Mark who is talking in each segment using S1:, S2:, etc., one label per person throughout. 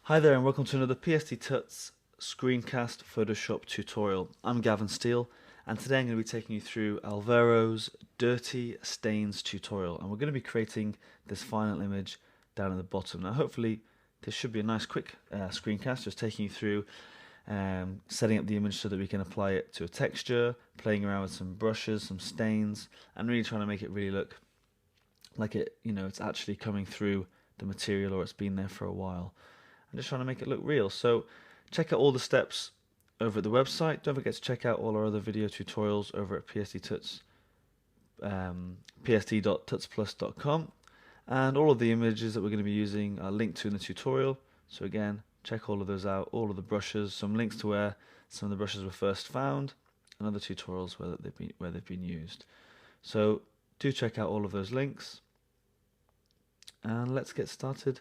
S1: Hi there and welcome to another PSD Tuts screencast Photoshop tutorial. I'm Gavin Steele and today I'm going to be taking you through Alvaro's Dirty Stains tutorial, and we're going to be creating this final image down at the bottom. Now hopefully this should be a nice quick screencast, just taking you through setting up the image so that we can apply it to a texture, playing around with some brushes, some stains, and really trying to make it really look like it's actually coming through the material or it's been there for a while. I'm just trying to make it look real. So check out all the steps over at the website. Don't forget to check out all our other video tutorials over at PSD psd.tutsplus.com, and all of the images that we're going to be using are linked to in the tutorial. So again, check all of those out, all of the brushes, some links to where some of the brushes were first found, and other tutorials where they've been used. So do check out all of those links, and let's get started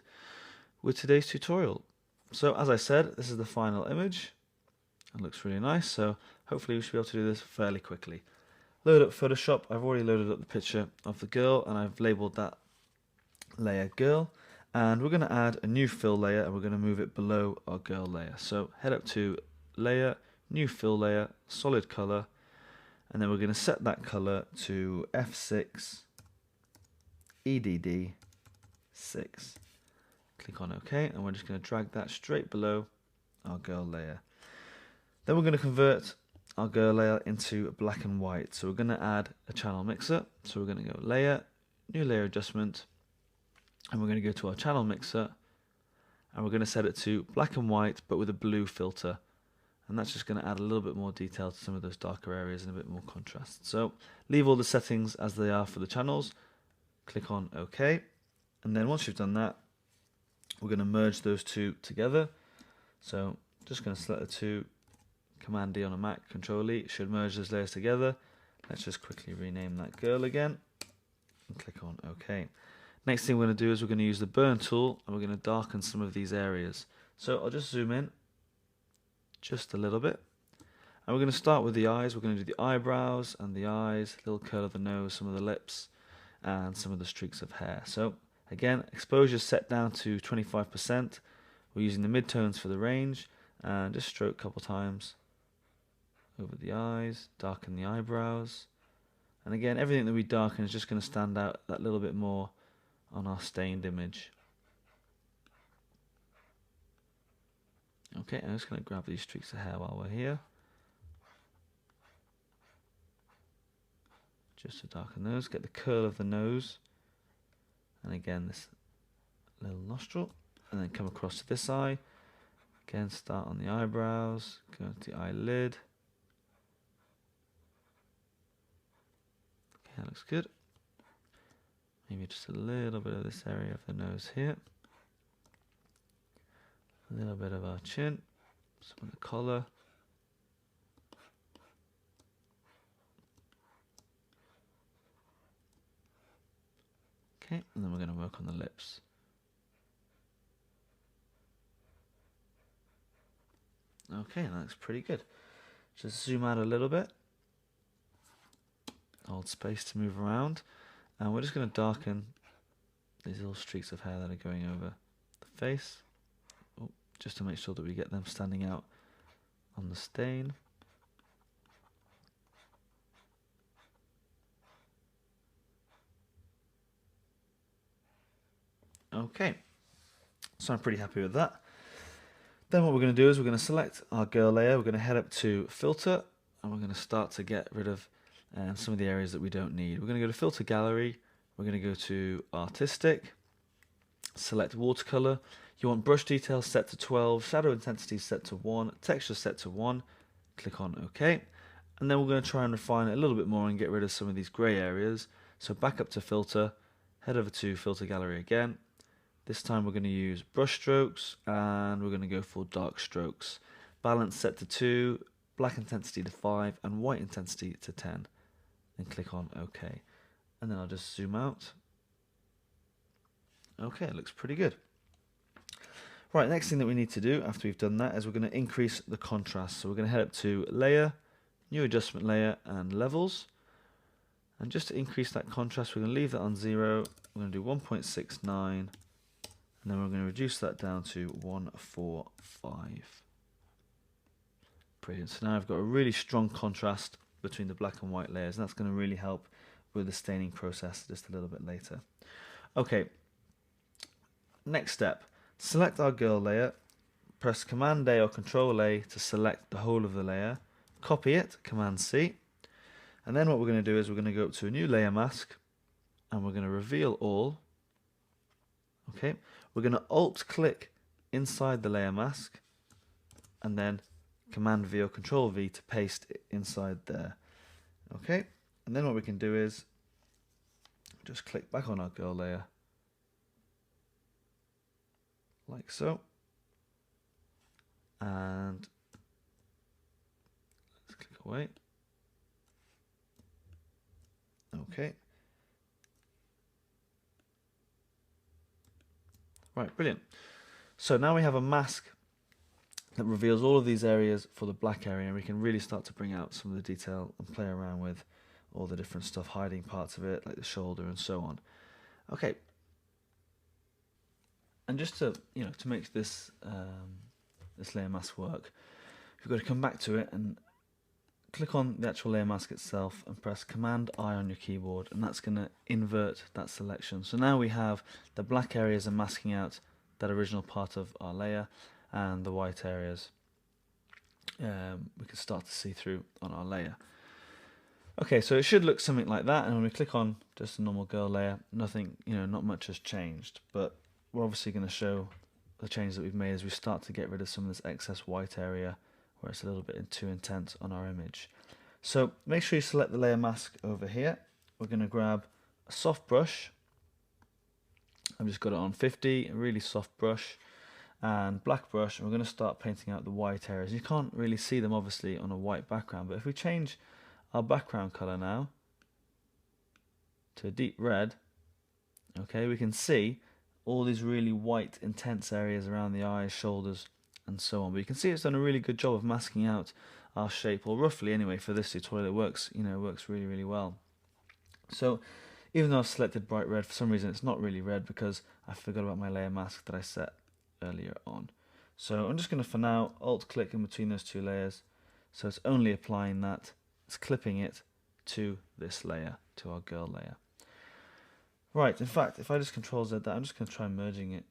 S1: with today's tutorial. So as I said, this is the final image. It looks really nice, so hopefully we should be able to do this fairly quickly. Load up Photoshop. I've already loaded up the picture of the girl and I've labeled that layer girl, and we're going to add a new fill layer and we're going to move it below our girl layer. So head up to layer, new fill layer, solid color, and then we're going to set that color to F6 EDD 6. Click on OK, and we're just going to drag that straight below our girl layer. Then we're going to convert our girl layer into black and white. So we're going to add a channel mixer. So we're going to go layer, new layer adjustment, and we're going to go to our channel mixer, and we're going to set it to black and white but with a blue filter. And that's just going to add a little bit more detail to some of those darker areas and a bit more contrast. So leave all the settings as they are for the channels. Click on OK. And then once you've done that, we're going to merge those two together. So just going to select the two, Command D on a Mac, Control E, it should merge those layers together. Let's just quickly rename that girl again and click on OK. Next thing we're going to do is we're going to use the burn tool and we're going to darken some of these areas. So I'll just zoom in just a little bit. And we're going to start with the eyes. We're going to do the eyebrows and the eyes, a little curl of the nose, some of the lips, and some of the streaks of hair. So again, exposure set down to 25%. We're using the midtones for the range, and just stroke a couple times over the eyes, darken the eyebrows. And again, everything that we darken is just going to stand out that little bit more on our stained image. Okay, I'm just going to grab these streaks of hair while we're here, just to darken those, get the curl of the nose, and again this little nostril, and then come across to this eye. Again, start on the eyebrows, go to the eyelid. Okay, that looks good. Maybe just a little bit of this area of the nose here. A little bit of our chin, some of the collar. Okay, and then we're going to work on the lips. Okay, that looks pretty good. Just zoom out a little bit. Hold space to move around. And we're just going to darken these little streaks of hair that are going over the face, just to make sure that we get them standing out on the stain. Okay, so I'm pretty happy with that. Then what we're going to do is we're going to select our girl layer, we're going to head up to filter, and we're going to start to get rid of some of the areas that we don't need. We're going to go to filter gallery, we're going to go to artistic, select watercolor. You want brush detail set to 12, shadow intensity set to 1, texture set to 1, click on OK. And then we're going to try and refine it a little bit more and get rid of some of these grey areas. So back up to filter, head over to filter gallery again. This time we're going to use brush strokes and we're going to go for dark strokes. Balance set to 2, black intensity to 5, and white intensity to 10. Then click on OK. And then I'll just zoom out. Okay, it looks pretty good. Right, next thing that we need to do after we've done that is we're going to increase the contrast. So we're going to head up to layer, new adjustment layer, and levels. And just to increase that contrast, we're going to leave that on 0. We're going to do 1.69. And then we're going to reduce that down to 145. Brilliant. So now I've got a really strong contrast between the black and white layers, and that's going to really help with the staining process just a little bit later. Okay, next step. Select our girl layer, press Command A or Control A to select the whole of the layer, copy it, Command C, and then what we're going to do is we're going to go up to a new layer mask, and we're going to reveal all. Okay, we're going to Alt click inside the layer mask, and then Command V or Control V to paste it inside there. Okay, and then what we can do is just click back on our girl layer, like so, and let's click away. Okay. Right, brilliant. So now we have a mask that reveals all of these areas for the black area, and we can really start to bring out some of the detail and play around with all the different stuff, hiding parts of it, like the shoulder and so on. Okay. And just to, to make this this layer mask work, you've got to come back to it and click on the actual layer mask itself and press Command I on your keyboard, and that's going to invert that selection. So now we have the black areas are masking out that original part of our layer, and the white areas we can start to see through on our layer. Okay, so it should look something like that, and when we click on just a normal girl layer, nothing, not much has changed, but we're obviously going to show the changes that we've made as we start to get rid of some of this excess white area where it's a little bit too intense on our image. So make sure you select the layer mask over here. We're going to grab a soft brush. I've just got it on 50, a really soft brush, and black brush, and we're going to start painting out the white areas. You can't really see them obviously on a white background, but if we change our background color now to a deep red, okay, we can see all these really white intense areas around the eyes, shoulders and so on. But you can see it's done a really good job of masking out our shape, or roughly anyway for this tutorial. It works, it works really, really well. So even though I've selected bright red, for some reason it's not really red because I forgot about my layer mask that I set earlier on. So I'm just going to, for now, Alt click in between those two layers, so it's only applying that, it's clipping it to this layer, to our girl layer. Right, in fact, if I just Control Z that, I'm just going to try merging it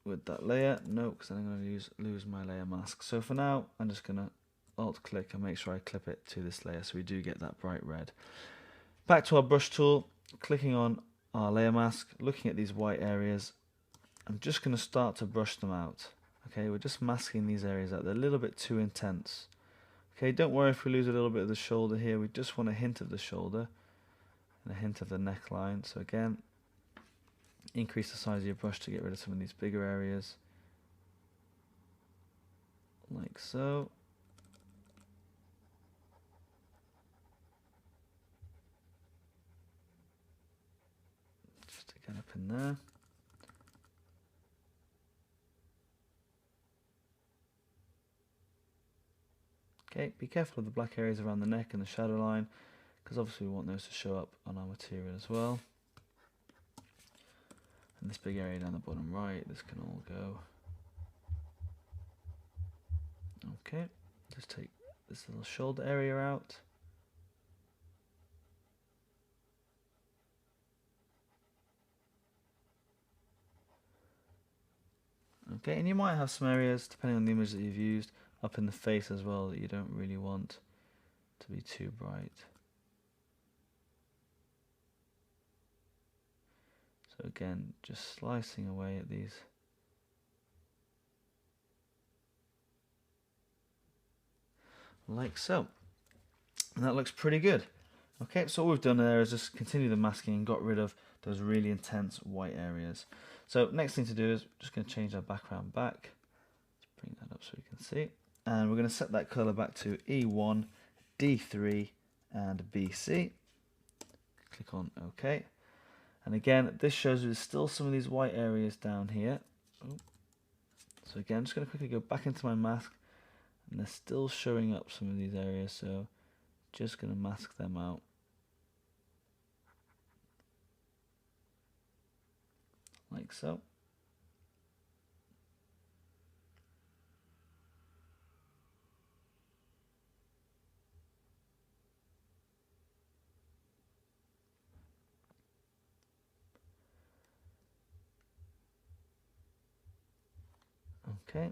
S1: with that layer. No, because then I'm going to lose my layer mask. So for now, I'm just going to Alt click and make sure I clip it to this layer so we do get that bright red. Back to our brush tool, clicking on our layer mask, looking at these white areas. I'm just going to start to brush them out. Okay, we're just masking these areas out. They're a little bit too intense. Okay, don't worry if we lose a little bit of the shoulder here. We just want a hint of the shoulder and a hint of the neckline. So again, increase the size of your brush to get rid of some of these bigger areas, like so. Just again up in there. Okay, be careful of the black areas around the neck and the shadow line, because obviously we want those to show up on our material as well. And this big area down the bottom right, this can all go. Okay, just take this little shoulder area out. Okay, and you might have some areas, depending on the image that you've used, up in the face as well that you don't really want to be too bright. So again, just slicing away at these. Like so. And that looks pretty good. Okay, so all we've done there is just continue the masking and got rid of those really intense white areas. So next thing to do is just going to change our background back. Let's bring that up so we can see. And we're going to set that color back to E1, D3 and BC. Click on OK. And again, this shows there's still some of these white areas down here. So again, I'm just going to quickly go back into my mask, and they're still showing up some of these areas, so just going to mask them out. like so. Okay.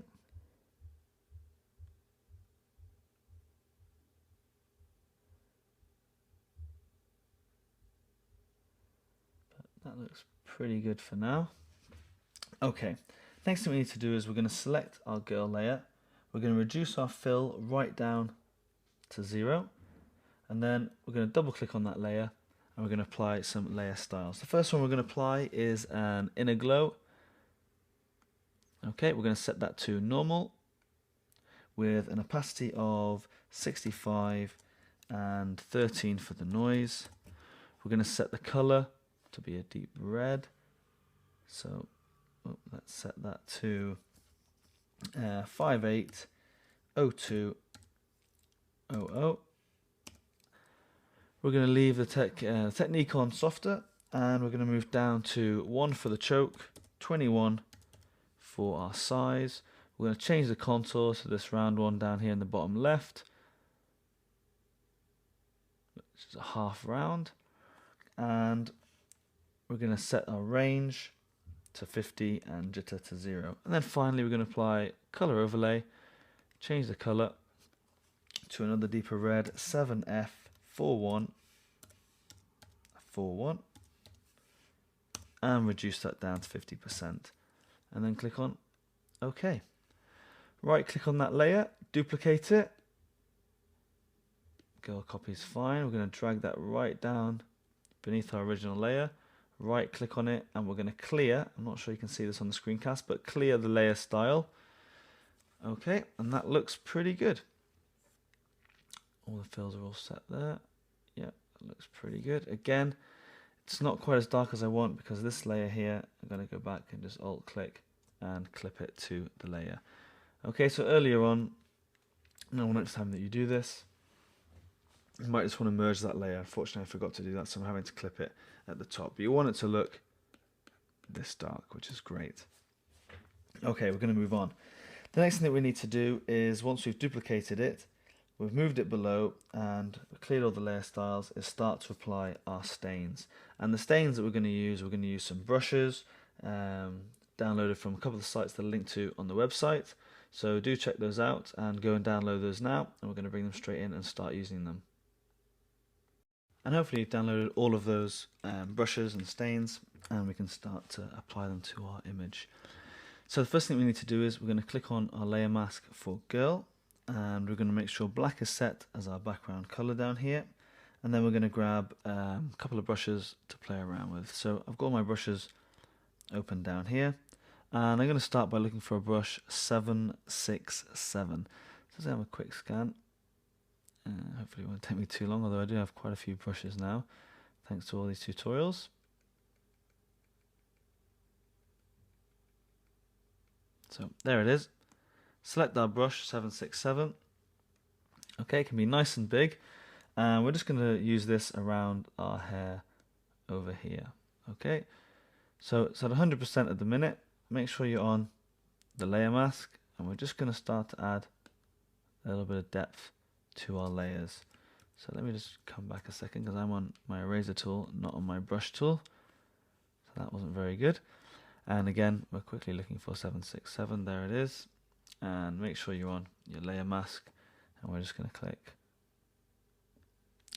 S1: That looks pretty good for now. Okay, next thing we need to do is we're going to select our girl layer. We're going to reduce our fill right down to 0. And then we're going to double click on that layer and we're going to apply some layer styles. The first one we're going to apply is an inner glow. Okay, we're going to set that to normal with an opacity of 65 and 13 for the noise. We're going to set the color to be a deep red. So let's set that to 580200. We're going to leave the technique on softer, and we're going to move down to 1 for the choke, 21 for our size. We're going to change the contour to this round one down here in the bottom left, which is a half round, and we're going to set our range to 50 and jitter to 0. And then finally we're going to apply color overlay, change the color to another deeper red, 7F41, and reduce that down to 50%. And then click on OK. Right click on that layer, duplicate it. Girl copy is fine. We're going to drag that right down beneath our original layer. Right click on it and we're going to clear. I'm not sure you can see this on the screencast, but clear the layer style. Okay, and that looks pretty good. All the fills are all set there. Yeah, that looks pretty good. Again, it's not quite as dark as I want because this layer here, I'm going to go back and just alt click and clip it to the layer. Okay, so earlier on, now next time that you do this, you might just want to merge that layer. Unfortunately, I forgot to do that, so I'm having to clip it at the top. But you want it to look this dark, which is great. Okay, we're going to move on. The next thing that we need to do is, once we've duplicated it, we've moved it below and cleared all the layer styles, is start to apply our stains. And the stains that we're going to use some brushes, downloaded from a couple of sites that are linked to on the website. So do check those out and go and download those now, and we're going to bring them straight in and start using them. And hopefully you've downloaded all of those brushes and stains, and we can start to apply them to our image. So the first thing we need to do is we're going to click on our layer mask for girl, and we're going to make sure black is set as our background color down here, and then we're going to grab a couple of brushes to play around with. So I've got my brushes open down here, and I'm going to start by looking for a brush 767. So let's have a quick scan. Hopefully it won't take me too long, although I do have quite a few brushes now, thanks to all these tutorials. So there it is. Select our brush 767. Okay, it can be nice and big, and we're just going to use this around our hair over here. Okay, so it's at 100% at the minute. Make sure you're on the layer mask, and we're just going to start to add a little bit of depth to our layers. So let me just come back a second because I'm on my eraser tool, not on my brush tool. So that wasn't very good. And again, we're quickly looking for 767. There it is. And make sure you're on your layer mask, and we're just going to click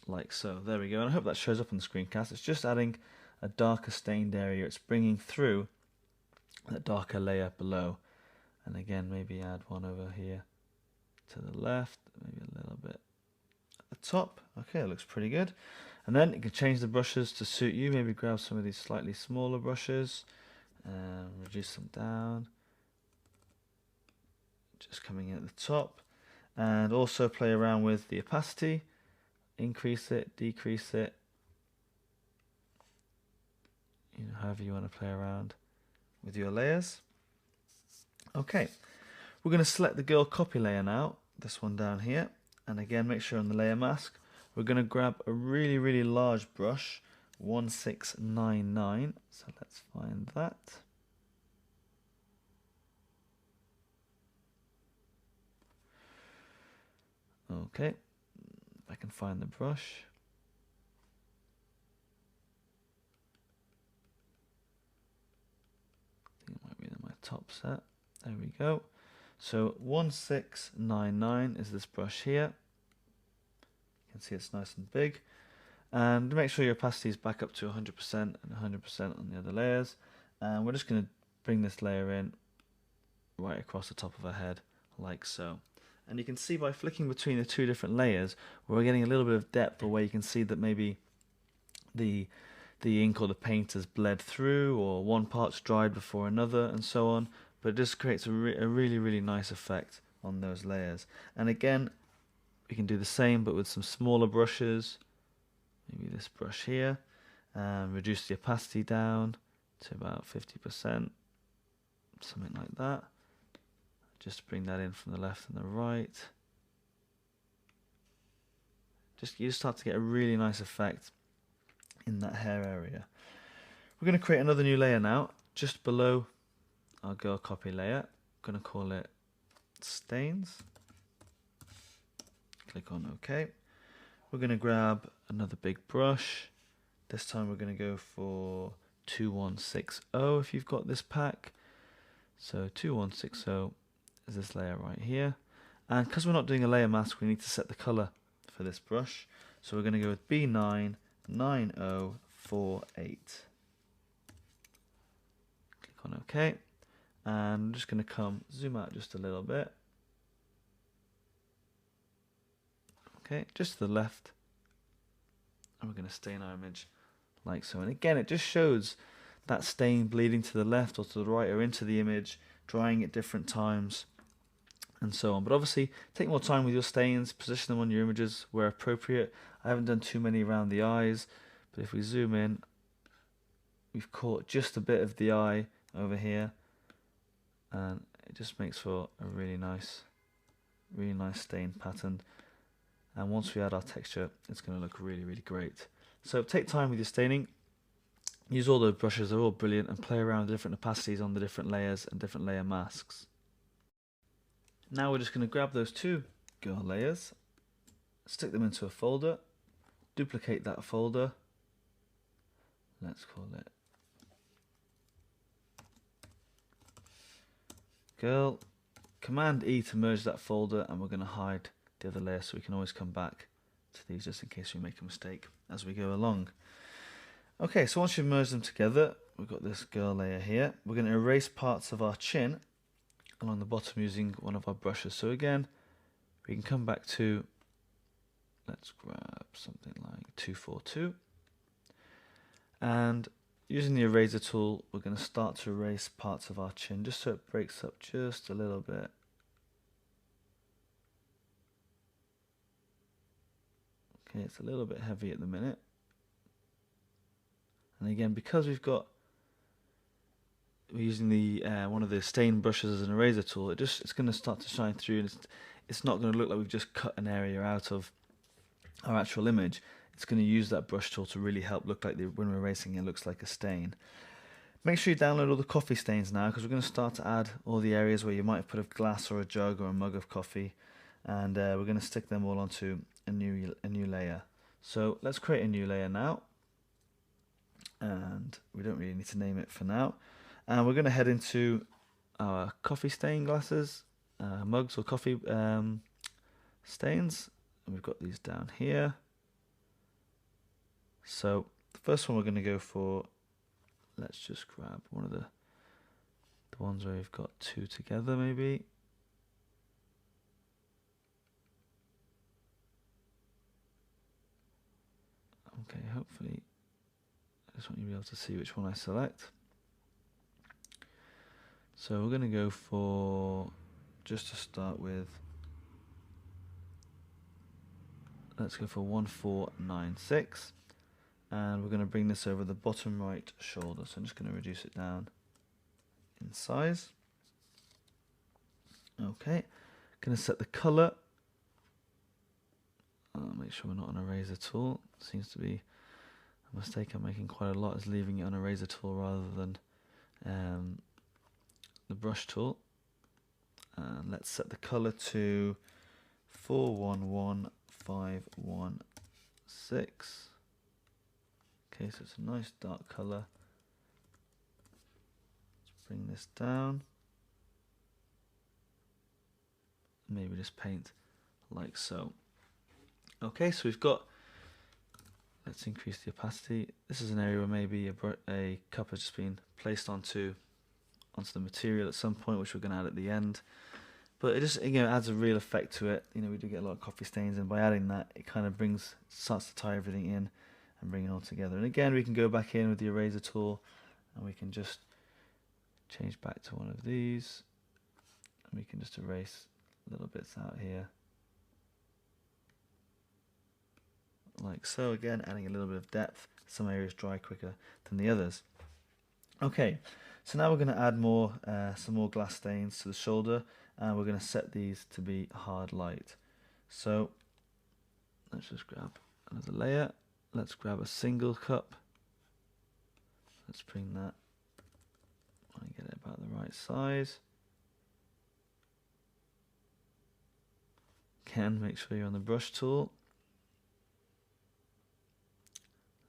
S1: like so. There we go. And I hope that shows up on the screencast. It's just adding a darker stained area. It's bringing through that darker layer below. And again, maybe add one over here to the left, maybe a little bit at the top. Okay, it looks pretty good. And then you can change the brushes to suit you. Maybe grab some of these slightly smaller brushes and reduce them down, just coming in at the top. And also play around with the opacity, increase it, decrease it, however you want to play around with your layers. Okay, we're going to select the girl copy layer now, this one down here, and again make sure on the layer mask we're going to grab a really large brush, 1699. So let's find that. Okay, if I can find the brush. I think it might be in my top set. There we go. So 1699 is this brush here. You can see it's nice and big. And make sure your opacity is back up to 100% and 100% on the other layers. And we're just going to bring this layer in right across the top of our head, like so. And you can see by flicking between the two different layers, we're getting a little bit of depth, or where you can see that maybe the ink or the paint has bled through, or one part's dried before another, and so on. But it just creates a really, really nice effect on those layers. And again, we can do the same, but with some smaller brushes. Maybe this brush here, and reduce the opacity down to about 50%, something like that. Just bring that in from the left and the right. You just start to get a really nice effect in that hair area. We're going to create another new layer now, just below our girl copy layer. I'm going to call it Stains. Click on OK. We're going to grab another big brush. This time we're going to go for 2160 if you've got this pack. So 2160 is this layer right here. And because we're not doing a layer mask, we need to set the color for this brush. So we're going to go with B99048. Click on OK. And I'm just going to zoom out just a little bit. Okay, just to the left, and we're going to stain our image like so. And again, it just shows that stain bleeding to the left or to the right or into the image, drying at different times, and so on. But obviously, take more time with your stains, position them on your images where appropriate. I haven't done too many around the eyes, but if we zoom in, we've caught just a bit of the eye over here, and it just makes for a really nice stain pattern. And once we add our texture, it's going to look really, really great. So take time with your staining. Use all the brushes, they're all brilliant, and play around with different opacities on the different layers and different layer masks. Now we're just going to grab those two girl layers, stick them into a folder, duplicate that folder. Let's call it girl. Command E to merge that folder, and we're going to hide the other layer so we can always come back to these just in case we make a mistake as we go along. Okay, so once you've merged them together, we've got this girl layer here. We're going to erase parts of our chin along the bottom using one of our brushes. So again, we can come back to, let's grab something like 242, and using the eraser tool, we're going to start to erase parts of our chin just so it breaks up just a little bit. Okay, it's a little bit heavy at the minute. And again, because we're using the one of the stain brushes as an eraser tool, it's going to start to shine through, and it's not going to look like we've just cut an area out of our actual image. It's going to use that brush tool to really help look like when we're erasing it looks like a stain. Make sure you download all the coffee stains now, because we're going to start to add all the areas where you might have put a glass or a jug or a mug of coffee, and we're going to stick them all onto a new layer. So let's create a new layer now, and we don't really need to name it for now. And we're going to head into our coffee stain glasses, mugs or coffee stains, and we've got these down here. So the first one we're going to go for, let's just grab one of the ones where we've got two together maybe. Okay, hopefully I just want you to be able to see which one I select. So we're going to go for, just to start with, let's go for 1496, and we're going to bring this over the bottom right shoulder. So I'm just going to reduce it down in size. Okay, going to set the color. Make sure we're not on a eraser tool. Seems to be a mistake I'm making quite a lot, is leaving it on a eraser tool rather than the brush tool. And let's set the color to 411516. Okay, so it's a nice dark color. Let's bring this down. Maybe just paint like so. Okay, so we've got, let's increase the opacity. This is an area where maybe a cup has just been placed onto the material at some point, which we're going to add at the end. But it just, adds a real effect to it. We do get a lot of coffee stains, and by adding that, it kind of starts to tie everything in and bring it all together. And again, we can go back in with the eraser tool, and we can just change back to one of these, and we can just erase little bits out here. Like so, again, adding a little bit of depth. Some areas dry quicker than the others. Okay, so now we're going to add some more glass stains to the shoulder, and we're going to set these to be hard light. So let's just grab another layer. Let's grab a single cup. Let's bring that and get it about the right size. Again, make sure you're on the brush tool.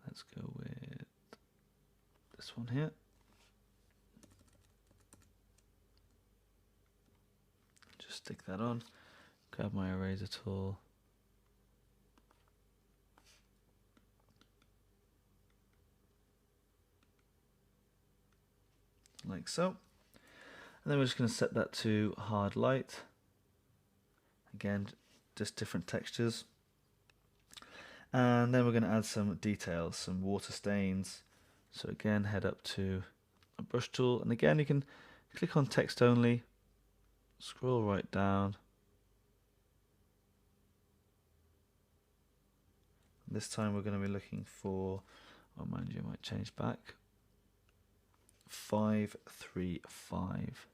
S1: Let's go with this one here. Just stick that on. Grab my eraser tool. Like so. And then we're just going to set that to hard light. Again, just different textures. And then we're going to add some details, some water stains. So again, head up to a brush tool, and again you can click on text only, scroll right down. This time we're going to be looking for, oh mind you, I might change back, 535.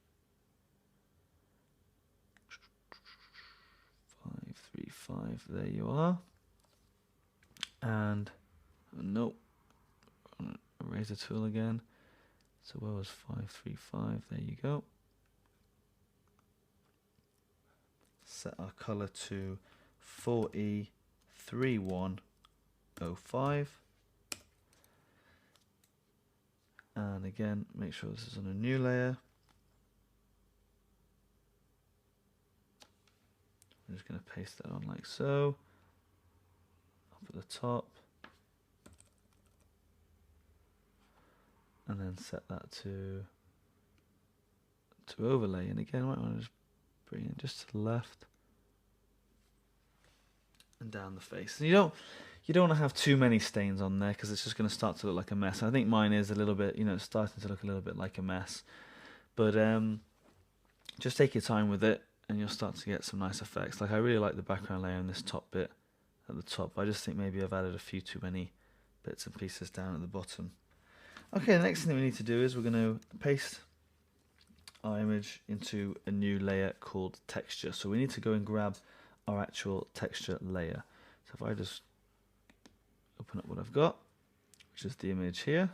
S1: 535, there you are. And nope, eraser tool again. So where was 535? There you go. Set our color to 4E3105. And again, make sure this is on a new layer. I'm just going to paste that on like so. Up at the top. And then set that to overlay. And again, I might want to just bring it just to the left and down the face. And you don't want to have too many stains on there, because it's just going to start to look like a mess. I think mine is a little bit, it's starting to look a little bit like a mess. But just take your time with it, and you'll start to get some nice effects. Like, I really like the background layer in this top bit at the top. I just think maybe I've added a few too many bits and pieces down at the bottom. Okay, the next thing that we need to do is we're going to paste our image into a new layer called texture. So we need to go and grab our actual texture layer. So if I just open up what I've got, which is the image here.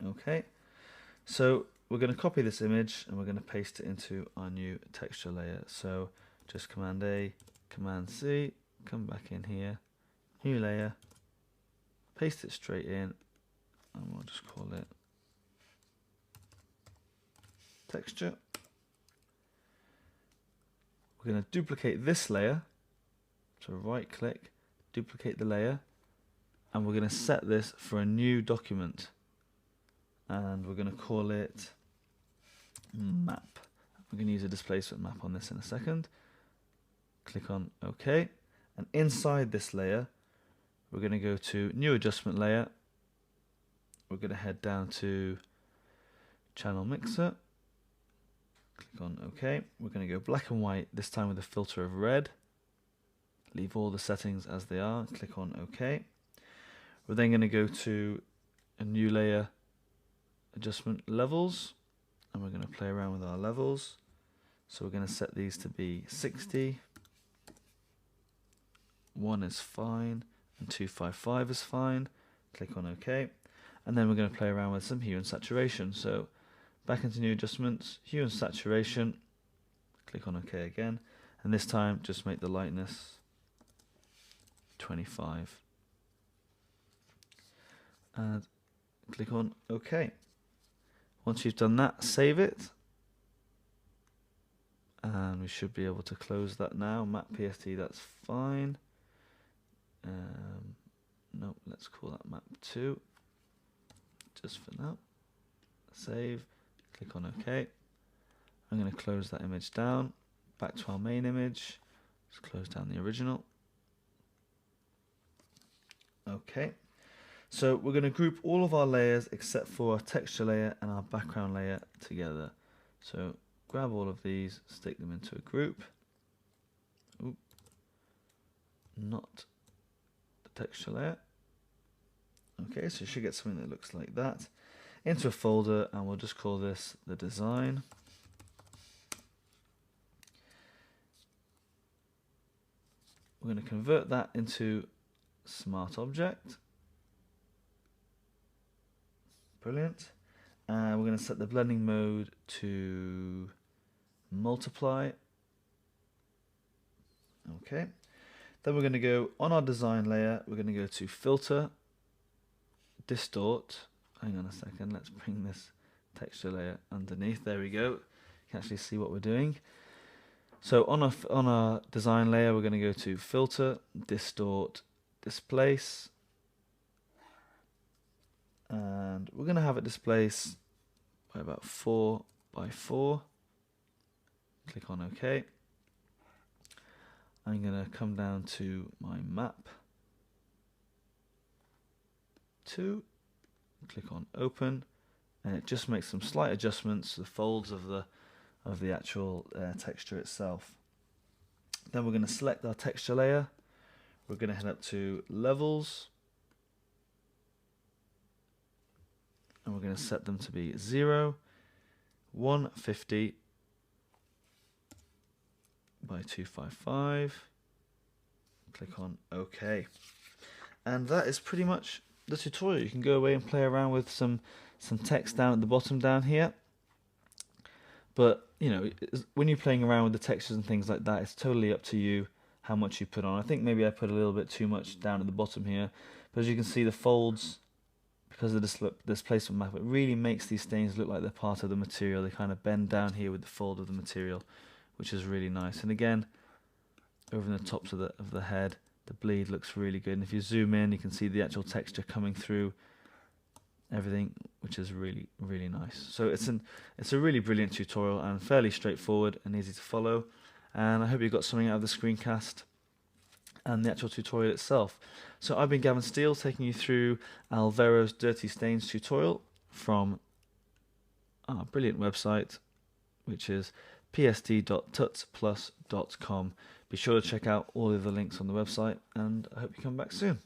S1: Okay, so we're going to copy this image and we're going to paste it into our new texture layer. So just Command A, Command C, come back in here, new layer, paste it straight in, and we'll just call it texture. We're going to duplicate this layer, so right click, duplicate the layer, and we're going to set this for a new document, and we're going to call it map. We're going to use a displacement map on this in a second. Click on OK, and inside this layer we're going to go to new adjustment layer. We're going to head down to channel mixer, click on OK. We're going to go black and white, this time with a filter of red. Leave all the settings as they are, click on OK. We're then going to go to a new layer, adjustment levels, and we're going to play around with our levels. So we're going to set these to be 60, 1 is fine, and 255 is fine. Click on OK. And then we're going to play around with some hue and saturation. So back into new adjustments, hue and saturation, click on OK again. and this time just make the lightness 25 and click on OK. Once you've done that, save it, and we should be able to close that now. Map PSD, that's fine. No, let's call that map 2 just for now. Save, click on OK. I'm going to close that image down, back to our main image. Let's close down the original. Okay, so we're going to group all of our layers except for our texture layer and our background layer together. So grab all of these, stick them into a group. Ooh, not the texture layer. Okay, so you should get something that looks like that. Into a folder, and we'll just call this the design. We're going to convert that into Smart Object. Brilliant. And we're going to set the blending mode to multiply. Okay. Then we're going to go on our design layer, we're going to go to filter, distort. Hang on a second, let's bring this texture layer underneath. There we go. You can actually see what we're doing. So on our design layer, we're going to go to filter, distort, displace, and we're going to have it displace by about 4 by 4. Click on OK. I'm going to come down to my map 2, click on open, and it just makes some slight adjustments to the folds of the actual texture itself. Then we're going to select our texture layer. We're going to head up to levels, and we're going to set them to be 0, 150 by 255. Click on OK. And that is pretty much the tutorial. You can go away and play around with some text down at the bottom down here. But, you know, when you're playing around with the textures and things like that, it's totally up to you how much you put on. I think maybe I put a little bit too much down at the bottom here. But as you can see, the folds, because of this placement map, it really makes these stains look like they're part of the material. They kind of bend down here with the fold of the material, which is really nice. And again, over the tops of the head, the bleed looks really good. And if you zoom in, you can see the actual texture coming through everything, which is really, really nice. So it's a really brilliant tutorial and fairly straightforward and easy to follow. And I hope you got something out of the screencast and the actual tutorial itself. So I've been Gavin Steele, taking you through Alvaro's Dirty Stains tutorial from our brilliant website, which is psd.tutsplus.com. Be sure to check out all of the links on the website, and I hope you come back soon.